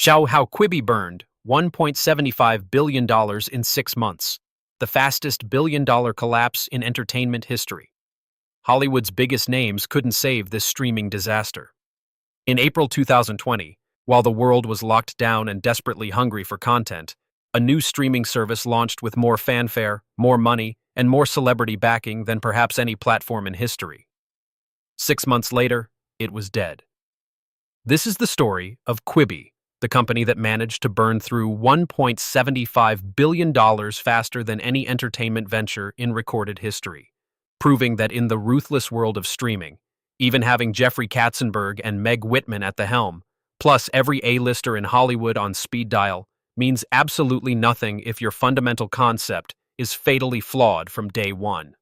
Show how Quibi burned $1.75 billion in 6 months, the fastest billion-dollar collapse in entertainment history. Hollywood's biggest names couldn't save this streaming disaster. In April 2020, while the world was locked down and desperately hungry for content, a new streaming service launched with more fanfare, more money, and more celebrity backing than perhaps any platform in history. 6 months later, it was dead. This is the story of Quibi, the company that managed to burn through $1.75 billion faster than any entertainment venture in recorded history, proving that in the ruthless world of streaming, even having Jeffrey Katzenberg and Meg Whitman at the helm, plus every A-lister in Hollywood on speed dial, means absolutely nothing if your fundamental concept is fatally flawed from day one.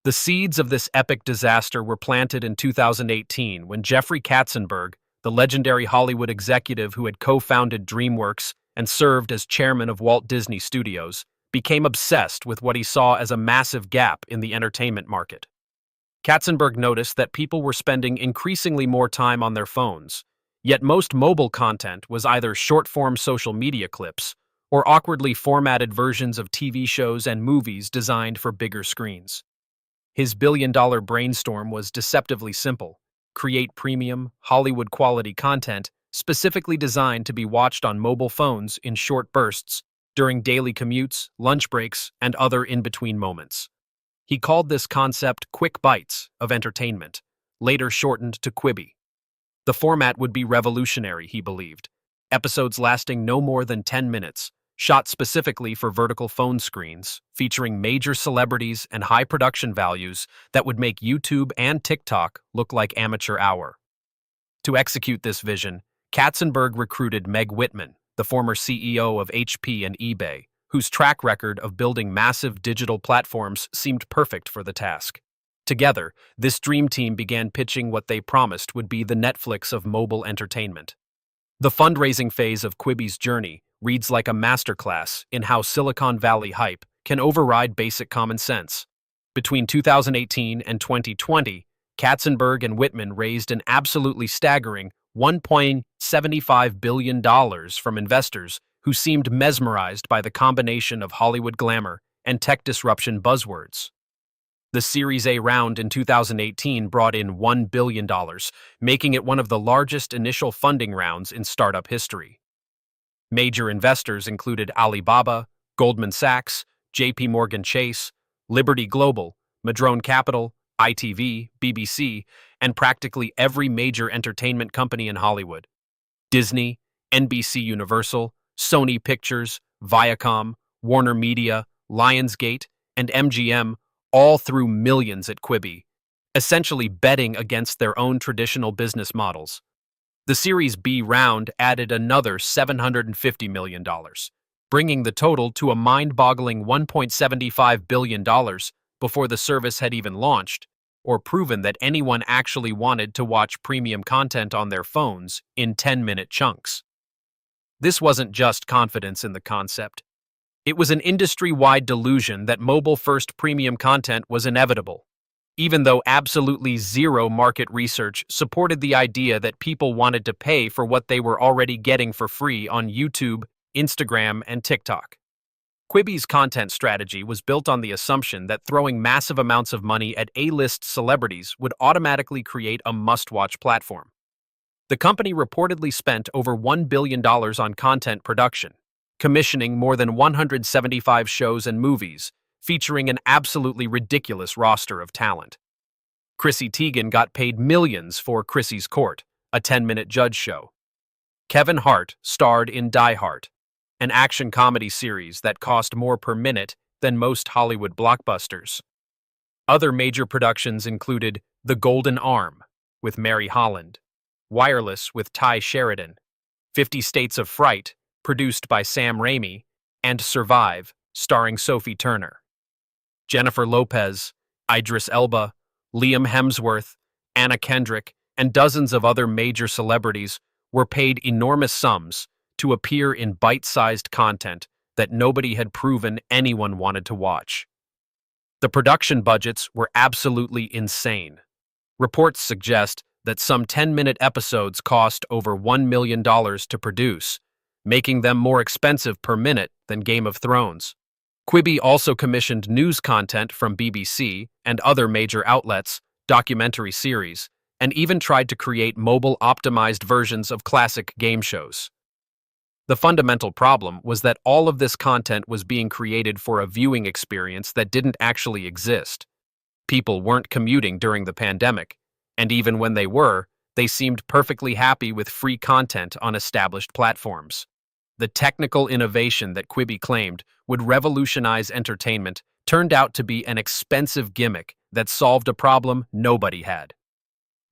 The seeds of this epic disaster were planted in 2018 when Jeffrey Katzenberg, the legendary Hollywood executive who had co-founded DreamWorks and served as chairman of Walt Disney Studios, became obsessed with what he saw as a massive gap in the entertainment market. Katzenberg noticed that people were spending increasingly more time on their phones, yet most mobile content was either short-form social media clips or awkwardly formatted versions of TV shows and movies designed for bigger screens. His billion-dollar brainstorm was deceptively simple: create premium, Hollywood-quality content specifically designed to be watched on mobile phones in short bursts during daily commutes, lunch breaks, and other in-between moments. He called this concept quick bites of entertainment, later shortened to Quibi. The format would be revolutionary, he believed. Episodes lasting no more than 10 minutes, shot specifically for vertical phone screens, featuring major celebrities and high production values that would make YouTube and TikTok look like amateur hour. To execute this vision, Katzenberg recruited Meg Whitman, the former CEO of HP and eBay, whose track record of building massive digital platforms seemed perfect for the task. Together, this dream team began pitching what they promised would be the Netflix of mobile entertainment. The fundraising phase of Quibi's journey reads like a masterclass in how Silicon Valley hype can override basic common sense. Between 2018 and 2020, Katzenberg and Whitman raised an absolutely staggering $1.75 billion from investors who seemed mesmerized by the combination of Hollywood glamour and tech disruption buzzwords. The Series A round in 2018 brought in $1 billion, making it one of the largest initial funding rounds in startup history. Major investors included Alibaba, Goldman Sachs, JP Morgan Chase, Liberty Global, Madrone Capital, ITV, BBC, and practically every major entertainment company in Hollywood. Disney, NBC Universal, Sony Pictures, Viacom, Warner Media, Lionsgate, and MGM all threw millions at Quibi, essentially betting against their own traditional business models. The Series B round added another $750 million, bringing the total to a mind-boggling $1.75 billion before the service had even launched, or proven that anyone actually wanted to watch premium content on their phones in 10-minute chunks. This wasn't just confidence in the concept. It was an industry-wide delusion that mobile-first premium content was inevitable, even though absolutely zero market research supported the idea that people wanted to pay for what they were already getting for free on YouTube, Instagram, and TikTok. Quibi's content strategy was built on the assumption that throwing massive amounts of money at A-list celebrities would automatically create a must-watch platform. The company reportedly spent over $1 billion on content production, commissioning more than 175 shows and movies, featuring an absolutely ridiculous roster of talent. Chrissy Teigen got paid millions for Chrissy's Court, a 10-minute judge show. Kevin Hart starred in Die Hard, an action comedy series that cost more per minute than most Hollywood blockbusters. Other major productions included The Golden Arm, with Mary Holland, Wireless with Ty Sheridan, 50 States of Fright, produced by Sam Raimi, and Survive, starring Sophie Turner. Jennifer Lopez, Idris Elba, Liam Hemsworth, Anna Kendrick, and dozens of other major celebrities were paid enormous sums to appear in bite-sized content that nobody had proven anyone wanted to watch. The production budgets were absolutely insane. Reports suggest that some 10-minute episodes cost over $1 million to produce, making them more expensive per minute than Game of Thrones. Quibi also commissioned news content from BBC and other major outlets, documentary series, and even tried to create mobile-optimized versions of classic game shows. The fundamental problem was that all of this content was being created for a viewing experience that didn't actually exist. People weren't commuting during the pandemic, and even when they were, they seemed perfectly happy with free content on established platforms. The technical innovation that Quibi claimed would revolutionize entertainment turned out to be an expensive gimmick that solved a problem nobody had.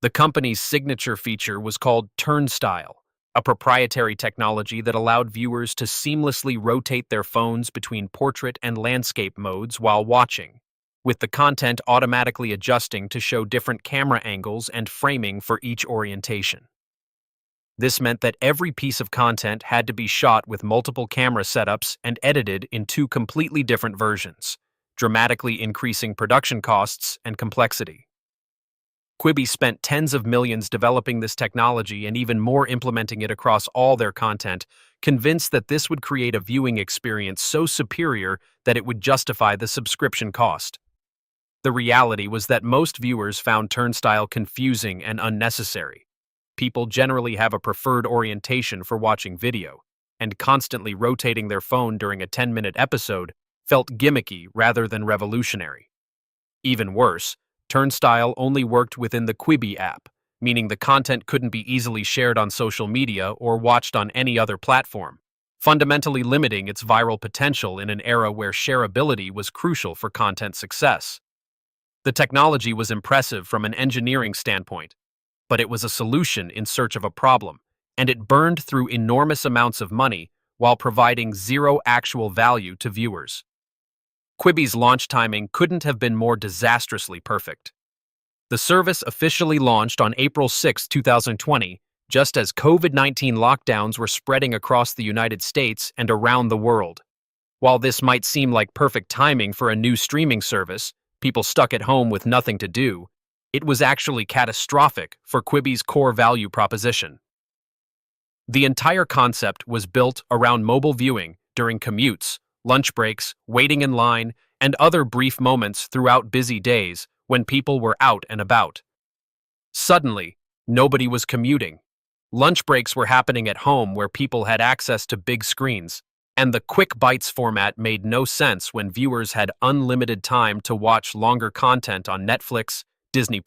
The company's signature feature was called Turnstile, a proprietary technology that allowed viewers to seamlessly rotate their phones between portrait and landscape modes while watching, with the content automatically adjusting to show different camera angles and framing for each orientation. This meant that every piece of content had to be shot with multiple camera setups and edited in two completely different versions, dramatically increasing production costs and complexity. Quibi spent tens of millions developing this technology and even more implementing it across all their content, convinced that this would create a viewing experience so superior that it would justify the subscription cost. The reality was that most viewers found Turnstile confusing and unnecessary. People generally have a preferred orientation for watching video, and constantly rotating their phone during a 10-minute episode felt gimmicky rather than revolutionary. Even worse, Turnstile only worked within the Quibi app, meaning the content couldn't be easily shared on social media or watched on any other platform, fundamentally limiting its viral potential in an era where shareability was crucial for content success. The technology was impressive from an engineering standpoint, but it was a solution in search of a problem, and it burned through enormous amounts of money while providing zero actual value to viewers. Quibi's launch timing couldn't have been more disastrously perfect. The service officially launched on April 6, 2020, just as COVID-19 lockdowns were spreading across the United States and around the world. While this might seem like perfect timing for a new streaming service, people stuck at home with nothing to do, it was actually catastrophic for Quibi's core value proposition. The entire concept was built around mobile viewing during commutes, lunch breaks, waiting in line, and other brief moments throughout busy days when people were out and about. Suddenly, nobody was commuting. Lunch breaks were happening at home where people had access to big screens, and the quick bites format made no sense when viewers had unlimited time to watch longer content on Netflix, Disney+,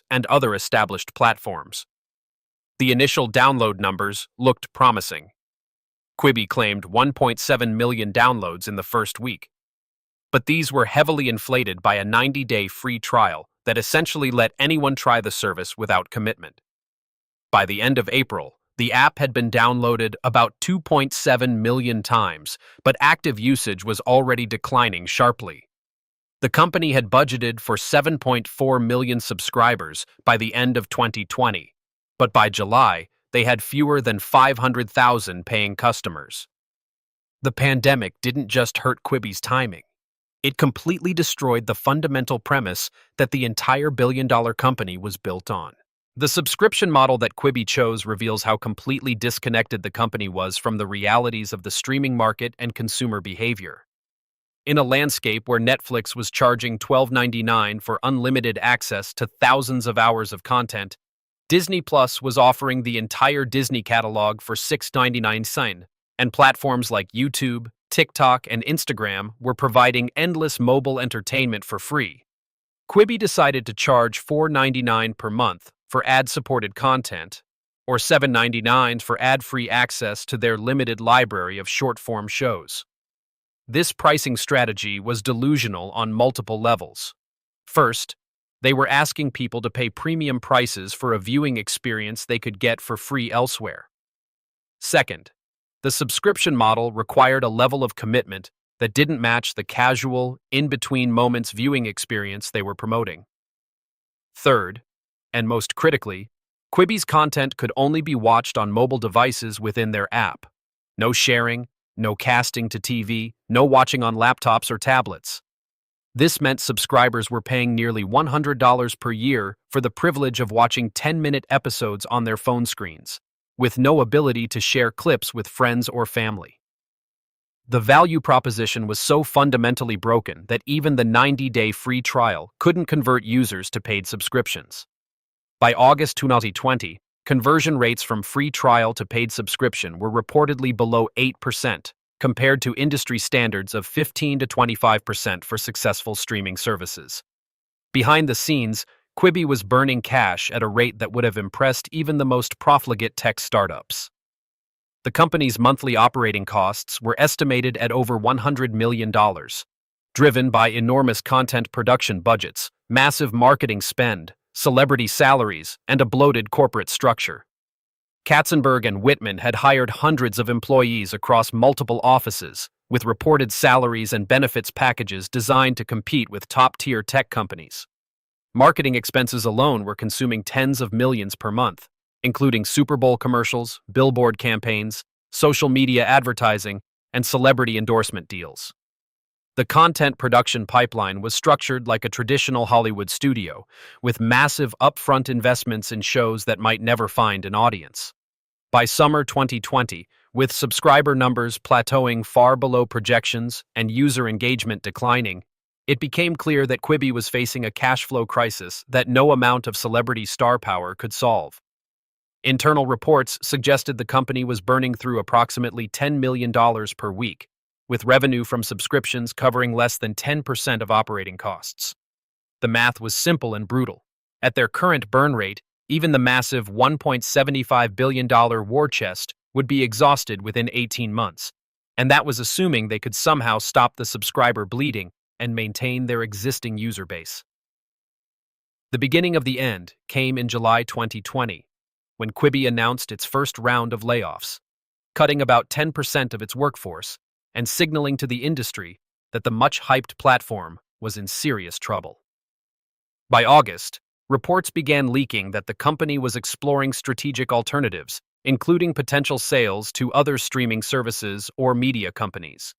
and other established platforms. The initial download numbers looked promising. Quibi claimed 1.7 million downloads in the first week. But these were heavily inflated by a 90-day free trial that essentially let anyone try the service without commitment. By the end of April, the app had been downloaded about 2.7 million times, but active usage was already declining sharply. The company had budgeted for 7.4 million subscribers by the end of 2020, but by July, they had fewer than 500,000 paying customers. The pandemic didn't just hurt Quibi's timing. It completely destroyed the fundamental premise that the entire billion-dollar company was built on. The subscription model that Quibi chose reveals how completely disconnected the company was from the realities of the streaming market and consumer behavior. In a landscape where Netflix was charging $12.99 for unlimited access to thousands of hours of content, Disney Plus was offering the entire Disney catalog for $6.99, and platforms like YouTube, TikTok, and Instagram were providing endless mobile entertainment for free. Quibi decided to charge $4.99 per month for ad-supported content, or $7.99 for ad-free access to their limited library of short-form shows. This pricing strategy was delusional on multiple levels. First, they were asking people to pay premium prices for a viewing experience they could get for free elsewhere. Second, the subscription model required a level of commitment that didn't match the casual, in-between moments viewing experience they were promoting. Third, and most critically, Quibi's content could only be watched on mobile devices within their app. No sharing, no casting to TV, no watching on laptops or tablets. This meant subscribers were paying nearly $100 per year for the privilege of watching 10-minute episodes on their phone screens, with no ability to share clips with friends or family. The value proposition was so fundamentally broken that even the 90-day free trial couldn't convert users to paid subscriptions. By August 2020, conversion rates from free trial to paid subscription were reportedly below 8%, compared to industry standards of 15 to 25% for successful streaming services. Behind the scenes, Quibi was burning cash at a rate that would have impressed even the most profligate tech startups. The company's monthly operating costs were estimated at over $100 million, driven by enormous content production budgets, massive marketing spend, celebrity salaries, and a bloated corporate structure. Katzenberg and Whitman had hired hundreds of employees across multiple offices, with reported salaries and benefits packages designed to compete with top-tier tech companies. Marketing expenses alone were consuming tens of millions per month, including Super Bowl commercials, billboard campaigns, social media advertising, and celebrity endorsement deals. The content production pipeline was structured like a traditional Hollywood studio, with massive upfront investments in shows that might never find an audience. By summer 2020, with subscriber numbers plateauing far below projections and user engagement declining, it became clear that Quibi was facing a cash flow crisis that no amount of celebrity star power could solve. Internal reports suggested the company was burning through approximately $10 million per week, with revenue from subscriptions covering less than 10% of operating costs. The math was simple and brutal. At their current burn rate, even the massive $1.75 billion war chest would be exhausted within 18 months, and that was assuming they could somehow stop the subscriber bleeding and maintain their existing user base. The beginning of the end came in July 2020, when Quibi announced its first round of layoffs, cutting about 10% of its workforce and signaling to the industry that the much-hyped platform was in serious trouble. By August, reports began leaking that the company was exploring strategic alternatives, including potential sales to other streaming services or media companies.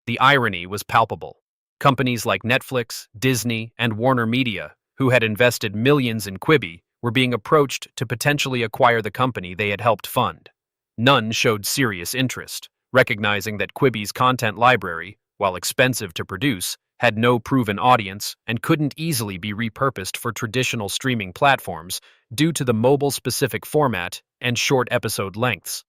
The irony was palpable. Companies like Netflix, Disney, and Warner Media, who had invested millions in Quibi, were being approached to potentially acquire the company they had helped fund. None showed serious interest, recognizing that Quibi's content library, while expensive to produce, had no proven audience and couldn't easily be repurposed for traditional streaming platforms due to the mobile-specific format and short episode lengths.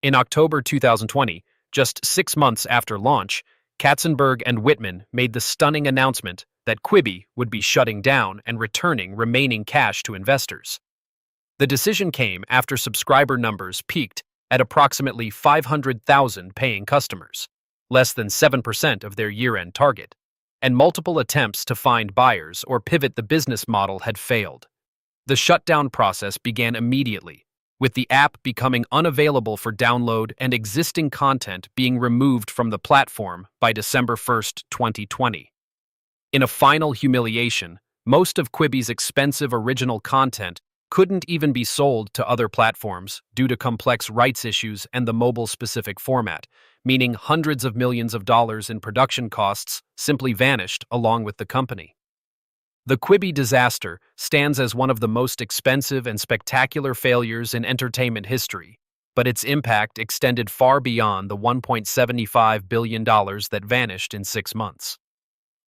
In October 2020, just 6 months after launch, Katzenberg and Whitman made the stunning announcement that Quibi would be shutting down and returning remaining cash to investors. The decision came after subscriber numbers peaked at approximately 500,000 paying customers, less than 7% of their year-end target, and multiple attempts to find buyers or pivot the business model had failed. The shutdown process began immediately, with the app becoming unavailable for download and existing content being removed from the platform by December 1, 2020. In a final humiliation, most of Quibi's expensive original content couldn't even be sold to other platforms due to complex rights issues and the mobile-specific format, meaning hundreds of millions of dollars in production costs simply vanished along with the company. The Quibi disaster stands as one of the most expensive and spectacular failures in entertainment history, but its impact extended far beyond the $1.75 billion that vanished in 6 months.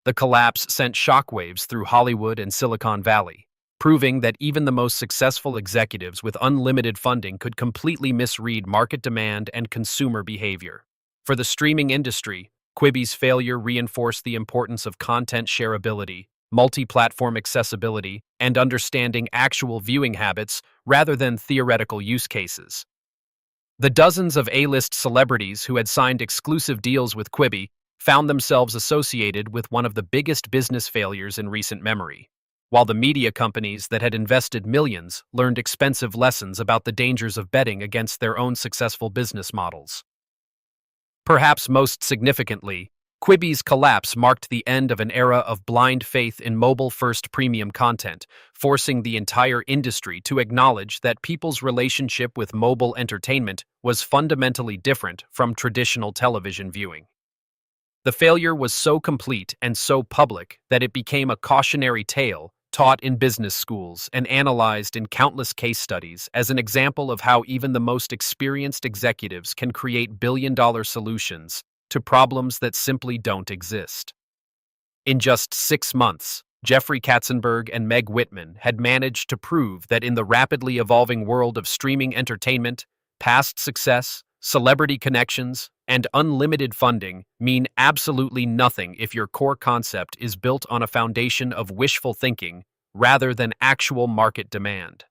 The collapse sent shockwaves through Hollywood and Silicon Valley, proving that even the most successful executives with unlimited funding could completely misread market demand and consumer behavior. For the streaming industry, Quibi's failure reinforced the importance of content shareability, multi-platform accessibility, and understanding actual viewing habits rather than theoretical use cases. The dozens of A-list celebrities who had signed exclusive deals with Quibi found themselves associated with one of the biggest business failures in recent memory, while the media companies that had invested millions learned expensive lessons about the dangers of betting against their own successful business models. Perhaps most significantly, Quibi's collapse marked the end of an era of blind faith in mobile-first premium content, forcing the entire industry to acknowledge that people's relationship with mobile entertainment was fundamentally different from traditional television viewing. The failure was so complete and so public that it became a cautionary tale taught in business schools and analyzed in countless case studies as an example of how even the most experienced executives can create billion-dollar solutions to problems that simply don't exist. In just 6 months, Jeffrey Katzenberg and Meg Whitman had managed to prove that in the rapidly evolving world of streaming entertainment, past success, celebrity connections, and unlimited funding mean absolutely nothing if your core concept is built on a foundation of wishful thinking rather than actual market demand.